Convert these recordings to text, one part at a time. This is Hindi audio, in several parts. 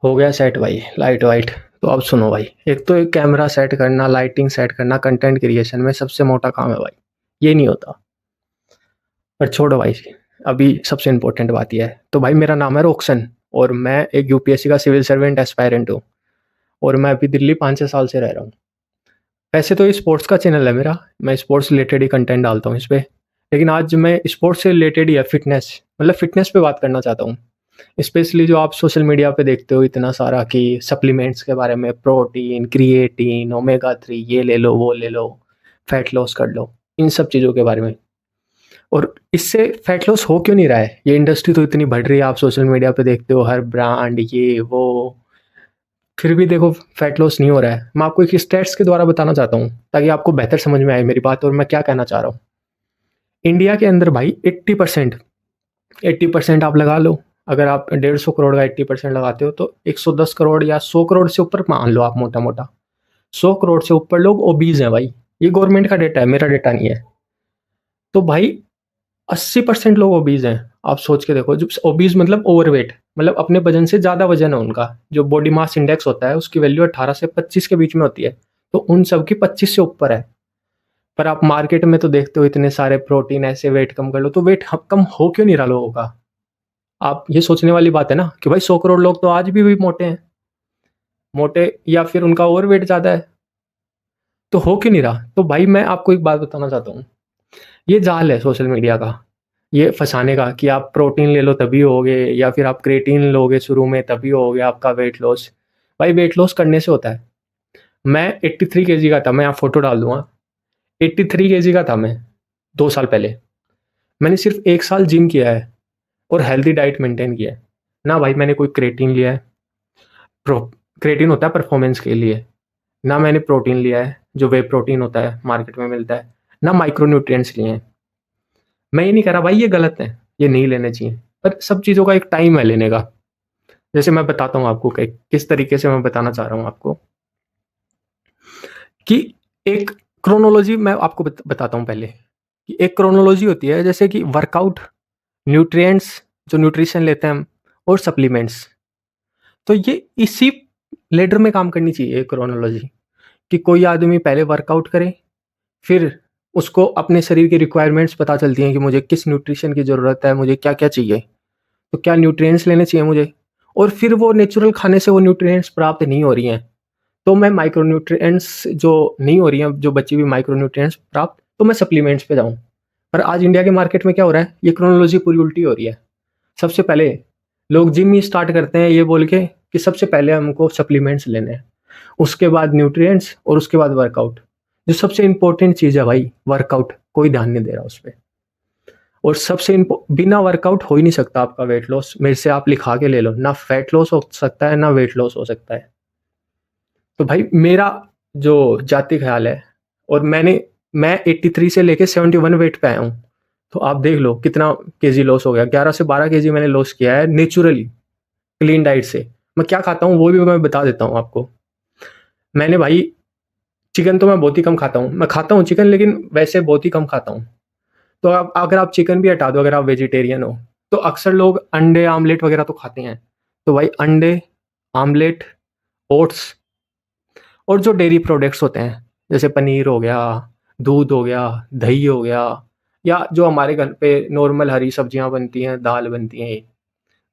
हो गया सेट भाई, लाइट वाइट। तो अब सुनो भाई, एक तो एक कैमरा सेट करना, लाइटिंग सेट करना कंटेंट क्रिएशन में सबसे मोटा काम है भाई। ये नहीं होता। पर छोड़ो भाई, अभी सबसे इम्पोर्टेंट बात यह है। तो भाई मेरा नाम है रोक्सन, और मैं एक यूपीएससी का सिविल सर्वेंट एस्पायरेंट हूँ। और मैं अभी दिल्ली 5 से 6 साल से रह रहा हूँ। वैसे तो ये स्पोर्ट्स का चैनल है मेरा, मैं स्पोर्ट्स रिलेटेड ही कंटेंट डालता हूँ इस पर। लेकिन आज मैं स्पोर्ट्स से रिलेटेड ही है, फिटनेस, मतलब फिटनेस पे बात करना चाहता हूँ। स्पेशली जो आप सोशल मीडिया पे देखते हो इतना सारा कि सप्लीमेंट्स के बारे में, प्रोटीन, क्रिएटिन, ओमेगा 3, ये ले लो, वो ले लो, फैट लॉस कर लो, इन सब चीज़ों के बारे में। और इससे फैट लॉस हो क्यों नहीं रहा है? ये इंडस्ट्री तो इतनी बढ़ रही है, आप सोशल मीडिया पे देखते हो हर ब्रांड ये वो, फिर भी देखो फैट लॉस नहीं हो रहा है। मैं आपको एक स्टेट्स के द्वारा बताना चाहता हूँ ताकि आपको बेहतर समझ में आए मेरी बात और मैं क्या कहना चाह रहा हूँ। इंडिया के अंदर भाई 80%, 80% आप लगा लो। अगर आप 150 करोड़ का 80% लगाते हो तो 110 करोड़ या 100 करोड़ से ऊपर मान लो आप, मोटा मोटा 100 करोड़ से ऊपर लोग ओबीज हैं भाई। ये गवर्नमेंट का डेटा है, मेरा डेटा नहीं है। तो भाई 80% लोग ओबीज हैं। आप सोच के देखो, जो ओबीज मतलब ओवरवेट, मतलब अपने वजन से ज़्यादा वजन है उनका। जो बॉडी मास इंडेक्स होता है उसकी वैल्यू 18 से 25 के बीच में होती है। तो उन सब की 25 से ऊपर है। पर आप मार्केट में तो देखते हो इतने सारे प्रोटीन, ऐसे वेट कम कर लो, तो वेट कम हो क्यों नहीं रहा लोगों का? आप ये सोचने वाली बात है ना कि भाई 100 करोड़ लोग तो आज भी मोटे हैं, मोटे या फिर उनका ओवरवेट ज़्यादा है। तो हो क्यों नहीं रहा? तो भाई मैं आपको एक बात बताना चाहता हूँ। ये जाल है सोशल मीडिया का, ये फँसाने का कि आप प्रोटीन ले लो तभी होगे, या फिर आप क्रेटीन लोगे शुरू में तभी होगे आपका वेट लॉस। भाई वेट लॉस करने से होता है। मैं 83 केजी का था, मैं यहाँ फ़ोटो डाल दूँगा। 83 केजी का था मैं 2 साल पहले। मैंने सिर्फ़ 1 साल जिम किया है और हेल्दी डाइट मेंटेन किया है। ना भाई मैंने कोई क्रेटीन लिया है, प्रो क्रेटीन होता है परफॉर्मेंस के लिए। ना मैंने प्रोटीन लिया है, जो वे प्रोटीन होता है मार्केट में मिलता है। ना माइक्रो न्यूट्रिएंट्स लिए हैं। मैं ये नहीं कह रहा भाई ये गलत है, ये नहीं लेने चाहिए, पर सब चीज़ों का एक टाइम है लेने का। जैसे मैं बताता हूँ आपको कि किस तरीके से मैं बताना चाह रहा हूँ आपको, कि एक क्रोनोलॉजी मैं आपको बताता हूँ पहले, कि एक क्रोनोलॉजी होती है जैसे कि वर्कआउट, न्यूट्रिएंट्स, जो न्यूट्रिशन लेते हैं हम, और सप्लीमेंट्स। तो ये इसी लेडर में काम करनी चाहिए क्रोनोलॉजी, कि कोई आदमी पहले वर्कआउट करे, फिर उसको अपने शरीर की रिक्वायरमेंट्स पता चलती हैं कि मुझे किस न्यूट्रिशन की ज़रूरत है, मुझे क्या क्या चाहिए, तो क्या न्यूट्रिएंट्स लेने चाहिए मुझे। और फिर वो नेचुरल खाने से वो न्यूट्रिएंट्स प्राप्त नहीं हो रही हैं, तो मैं माइक्रो न्यूट्रिएंट्स जो नहीं हो रही हैं, जो बची हुई माइक्रो न्यूट्रिएंट्स प्राप्त, तो मैं सप्लीमेंट्स पे जाऊँ। पर आज इंडिया के मार्केट में क्या हो रहा है, ये क्रोनोलॉजी पूरी उल्टी हो रही है। सबसे पहले लोग जिम ही स्टार्ट करते हैं ये बोल के कि सबसे पहले हमको सप्लीमेंट्स लेने हैं, उसके बाद न्यूट्रिएंट्स, और उसके बाद वर्कआउट। जो सबसे इम्पोर्टेंट चीज़ है भाई, वर्कआउट, कोई ध्यान नहीं दे रहा उस पे। और सबसे बिना वर्कआउट हो ही नहीं सकता आपका वेट लॉस। मेरे से आप लिखा के ले लो, ना फैट लॉस हो सकता है ना वेट लॉस हो सकता है। तो भाई मेरा जो जाति ख्याल है, और मैं 83 से लेके 71 वेट पे आया हूँ। तो आप देख लो कितना केजी लॉस हो गया, 11 से 12 केजी मैंने लॉस किया है नेचुरली, क्लीन डाइट से। मैं क्या खाता हूँ वो भी मैं बता देता हूँ आपको। मैंने भाई, चिकन तो मैं बहुत ही कम खाता हूँ, मैं खाता हूँ चिकन लेकिन वैसे बहुत ही कम खाता हूँ। तो आप अगर आप चिकन भी हटा दो, अगर आप वेजिटेरियन हो, तो अक्सर लोग अंडे आमलेट वगैरह तो खाते हैं। तो भाई अंडे, आमलेट, ओट्स, और जो डेयरी प्रोडक्ट्स होते हैं जैसे पनीर हो गया, दूध हो गया, दही हो गया, या जो हमारे घर पे नॉर्मल हरी सब्जियां बनती हैं, दाल बनती हैं,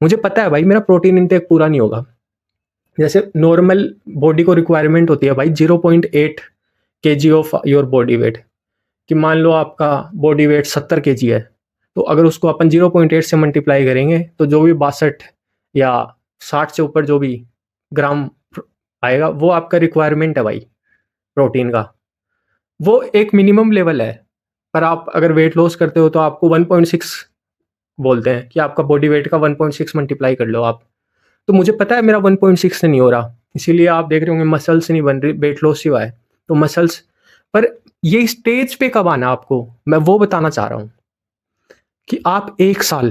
मुझे पता है भाई मेरा प्रोटीन इंटेक पूरा नहीं होगा। जैसे नॉर्मल बॉडी को रिक्वायरमेंट होती है भाई 0.8 KG of your body weight, कि मान लो आपका बॉडी वेट 70 केजी है, तो अगर उसको अपन 0.8 से मल्टीप्लाई करेंगे तो जो भी 62 या 60 से ऊपर जो भी ग्राम आएगा, वो आपका रिक्वायरमेंट है भाई प्रोटीन का। वो एक मिनिमम लेवल है। पर आप अगर वेट लॉस करते हो तो आपको 1.6 बोलते हैं कि आपका बॉडी वेट का 1.6 मल्टीप्लाई कर लो आप। तो मुझे पता है मेरा 1.6 से नहीं हो रहा, इसीलिए आप देख रहे होंगे मसल्स नहीं बन रही, वेट लॉस ही हुआ है। तो मसल्स, पर ये स्टेज पे कब आना आपको, मैं वो बताना चाह रहा हूँ, कि आप 1 साल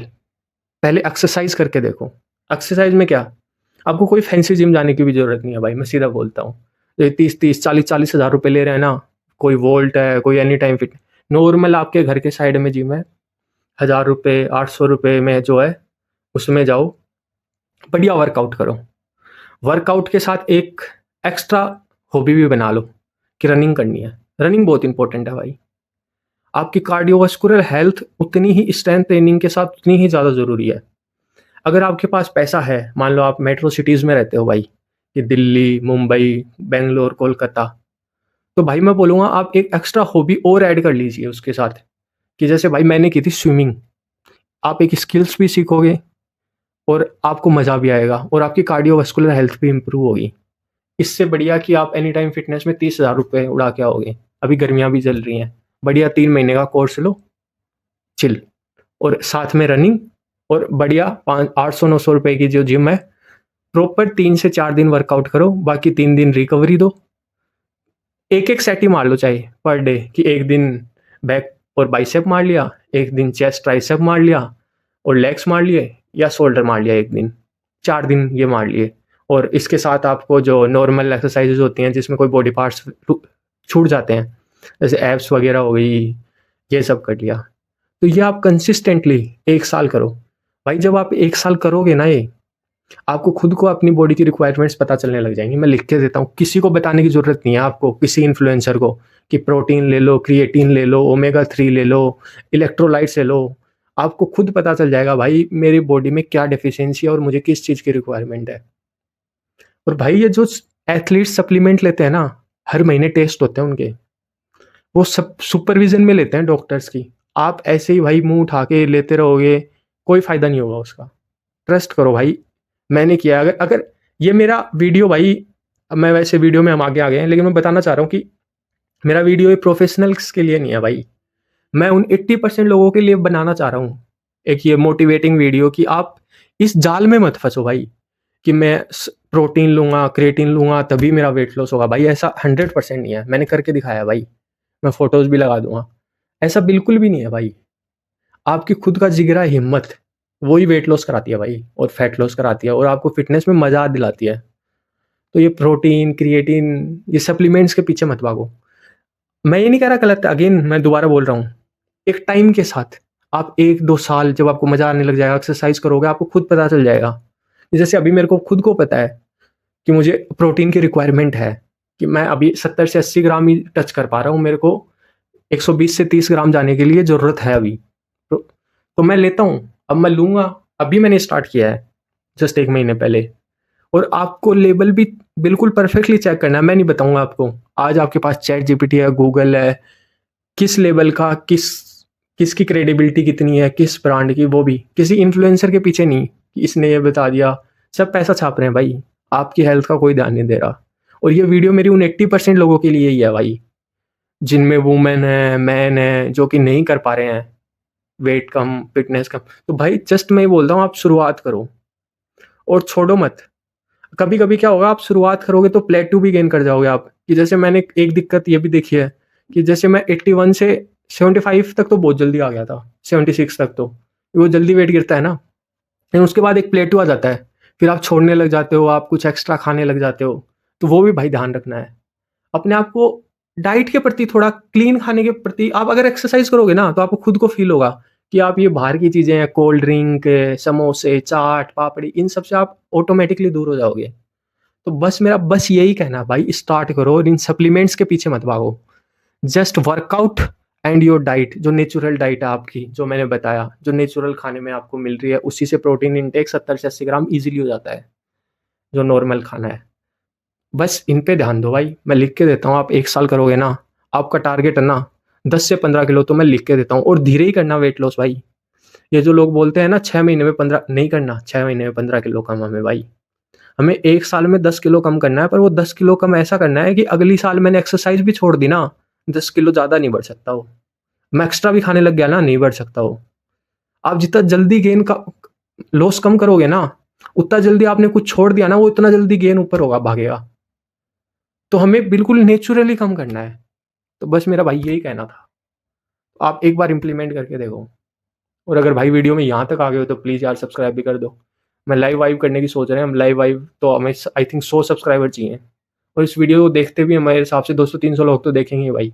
पहले एक्सरसाइज करके देखो। एक्सरसाइज में क्या, आपको कोई फैंसी जिम जाने की भी ज़रूरत नहीं है भाई, मैं सीधा बोलता हूँ। ये 30-30, 40-40 हज़ार रुपए ले रहे हैं ना, कोई वोल्ट है, कोई एनी टाइम फिट, नॉर्मल आपके घर के साइड में जिम है, 1000 रुपये, 800 रुपये में जो है, उसमें जाओ, बढ़िया वर्कआउट करो। वर्कआउट के साथ एक एक्स्ट्रा हॉबी भी बना लो कि रनिंग करनी है। रनिंग बहुत इंपॉर्टेंट है भाई। आपकी कार्डियोवास्कुलर हेल्थ उतनी ही स्ट्रेंथ ट्रेनिंग के साथ उतनी ही ज़्यादा ज़रूरी है। अगर आपके पास पैसा है, मान लो आप मेट्रो सिटीज़ में रहते हो भाई, कि दिल्ली, मुंबई, बेंगलोर, कोलकाता, तो भाई मैं बोलूँगा आप एक एक्स्ट्रा हॉबी और ऐड कर लीजिए उसके साथ, कि जैसे भाई मैंने की थी स्विमिंग। आप एक स्किल्स भी सीखोगे और आपको मज़ा भी आएगा और आपकी कार्डियोवास्कुलर हेल्थ भी इम्प्रूव होगी। इससे बढ़िया कि आप एनी टाइम फिटनेस में 30,000 रुपये उड़ा के आओगे। अभी गर्मियाँ भी चल रही हैं, बढ़िया 3 महीने का कोर्स लो, चिल, और साथ में रनिंग, और बढ़िया 800-900 रुपये की जो जिम है, प्रॉपर 3 से 4 दिन वर्कआउट करो, बाकी 3 दिन रिकवरी दो। एक-एक सेट ही मार लो चाहे पर डे, कि एक दिन बैक और बाइसेप मार लिया, एक दिन चेस्ट ट्राइसेप मार लिया और लेग्स मार लिए, या शोल्डर मार लिया एक दिन, 4 दिन ये मार लिए। और इसके साथ आपको जो नॉर्मल एक्सरसाइजेज होती हैं जिसमें कोई बॉडी पार्ट्स छूट जाते हैं, जैसे एब्स वगैरह हो गई, ये सब कर लिया। तो ये आप कंसिस्टेंटली 1 साल करो। भाई जब आप 1 साल करोगे ना ये, आपको खुद को अपनी बॉडी की रिक्वायरमेंट्स पता चलने लग जाएंगी। मैं लिख के देता हूँ, किसी को बताने की ज़रूरत नहीं है आपको, किसी इन्फ्लुएंसर को, कि प्रोटीन ले लो, क्रिएटिन ले लो, ओमेगा 3 ले लो, इलेक्ट्रोलाइट्स ले लो। आपको खुद पता चल जाएगा भाई मेरी बॉडी में क्या डेफिशिएंसी है और मुझे किस चीज़ की रिक्वायरमेंट है। और भाई ये जो एथलीट सप्लीमेंट लेते हैं ना, हर महीने टेस्ट होते हैं उनके, वो सब सुपरविजन में लेते हैं डॉक्टर्स की। आप ऐसे ही भाई मुंह उठा के लेते रहोगे, कोई फायदा नहीं होगा उसका। ट्रस्ट करो भाई, मैंने किया। अगर अगर ये मेरा वीडियो भाई, अब मैं वैसे वीडियो में हम आगे आ गए हैं, लेकिन मैं बताना चाह रहा हूँ कि मेरा वीडियो ये प्रोफेशनल्स के लिए नहीं है भाई। मैं उन 80% लोगों के लिए बनाना चाह रहा हूँ एक ये मोटिवेटिंग वीडियो, कि आप इस जाल में मत फंसो भाई, कि मैं प्रोटीन लूंगा, क्रिएटिन लूंगा तभी मेरा वेट लॉस होगा। भाई ऐसा 100% नहीं है, मैंने करके दिखाया है भाई, मैं फोटोज भी लगा दूंगा। ऐसा बिल्कुल भी नहीं है भाई। आपकी खुद का जिगरा हिम्मत, वही वेट लॉस कराती है भाई, और फैट लॉस कराती है, और आपको फिटनेस में मजा दिलाती है। तो ये प्रोटीन, क्रिएटिन, ये सप्लीमेंट्स के पीछे मत भागो। मैं ये नहीं कह रहा गलत है, अगेन मैं दोबारा बोल रहा हूँ, एक टाइम के साथ आप 1-2 साल जब आपको मजा आने लग जाएगा, एक्सरसाइज करोगे, आपको खुद पता चल जाएगा। जैसे अभी मेरे को खुद को पता है कि मुझे प्रोटीन की रिक्वायरमेंट है, कि मैं अभी 70 से 80 ग्राम ही टच कर पा रहा हूँ, मेरे को 120 से 30 ग्राम जाने के लिए ज़रूरत है अभी। तो मैं लेता हूँ, अब मैं लूँगा। अभी मैंने स्टार्ट किया है, जस्ट 1 महीने पहले। और आपको लेवल भी बिल्कुल परफेक्टली चेक करना है, मैं नहीं बताऊँगा आपको। आज आपके पास चैट जीपीटी है, गूगल है, किस लेवल का, किसकी क्रेडिबिलिटी कितनी है, किस ब्रांड की, वो भी किसी इन्फ्लुएंसर के पीछे नहीं कि इसने ये बता दिया। सब पैसा छाप रहे हैं भाई, आपकी हेल्थ का कोई ध्यान नहीं दे रहा। और ये वीडियो मेरी उन 80% लोगों के लिए ही है भाई, जिनमें वुमेन है, मैन है, जो कि नहीं कर पा रहे हैं, वेट कम, फिटनेस कम। तो भाई जस्ट मैं ये बोलता हूँ, आप शुरुआत करो और छोड़ो मत। कभी कभी क्या होगा, आप शुरुआत करोगे तो प्लेटू भी गेन कर जाओगे आप, कि जैसे मैंने एक दिक्कत ये भी देखी है, कि जैसे मैं 81 से 75 तक तो बहुत जल्दी आ गया था, 76 तक तो वो जल्दी वेट गिरता है ना, लेकिन उसके बाद एक प्लेटू आ जाता है, फिर आप छोड़ने लग जाते हो, आप कुछ एक्स्ट्रा खाने लग जाते हो। तो वो भी भाई ध्यान रखना है अपने आप को, डाइट के प्रति, थोड़ा क्लीन खाने के प्रति। आप अगर एक्सरसाइज करोगे ना, तो आपको खुद को फील होगा कि आप ये बाहर की चीज़ें हैं, कोल्ड ड्रिंक, समोसे, चाट, पापड़ी, इन सब से आप ऑटोमेटिकली दूर हो जाओगे। तो बस मेरा बस यही कहना है भाई, स्टार्ट करो और इन सप्लीमेंट्स के पीछे मत भागो। Just workout and your diet, जो नेचुरल डाइट है आपकी, जो मैंने बताया, जो नेचुरल खाने में आपको मिल रही है, उसी से प्रोटीन इंटेक 70 से 80 ग्राम ईजिली हो जाता है, जो नॉर्मल खाना है। बस इन पे ध्यान दो भाई, मैं लिख के देता हूँ। आप 1 साल करोगे ना, आपका टारगेट है ना 10 से 15 किलो, तो मैं लिख के देता हूँ। और धीरे ही करना वेट लॉस भाई। ये जो लोग बोलते हैं ना 6 महीने में 15, नहीं करना। 6 महीने में 15 किलो कम हमें भाई, हमें 1 साल में 10 किलो कम करना है। पर वो 10 किलो कम ऐसा करना है कि अगली साल मैंने एक्सरसाइज भी छोड़ दी ना, 10 किलो ज़्यादा नहीं बढ़ सकता वो। मैं एक्स्ट्रा भी खाने लग गया ना, नहीं बढ़ सकता वो। आप जितना जल्दी गेन का लॉस कम करोगे ना, उतना जल्दी आपने कुछ छोड़ दिया ना, वो इतना जल्दी गेन ऊपर होगा, भागेगा। तो हमें बिल्कुल नेचुरली कम करना है। तो बस मेरा भाई यही कहना था, आप एक बार इम्प्लीमेंट करके देखो। और अगर भाई वीडियो में यहाँ तक आ गए हो तो प्लीज़ यार सब्सक्राइब भी कर दो। मैं लाइव वाइव करने की सोच रहे हैं हम, लाइव वाइव तो हमें आई थिंक 100 सब्सक्राइबर चाहिए। और इस वीडियो को देखते भी हमारे हिसाब से 200-300 लोग तो देखेंगे भाई,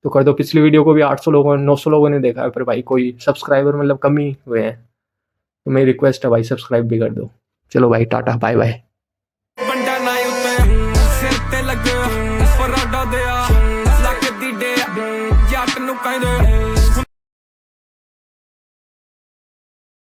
तो कर दो। पिछली वीडियो को भी 800 लोगों, 900 लोगों ने देखा है, पर भाई कोई सब्सक्राइबर मतलब कम ही हुए हैं। तो मेरी रिक्वेस्ट है भाई, सब्सक्राइब भी कर दो। चलो भाई, टाटा, बाय बाय। ਪਰਾਡਾ ਦਿਆ ਲੱਕ ਦੀ ਡੇ ਜੱਟ ਨੂੰ ਕਹਿੰਦੇ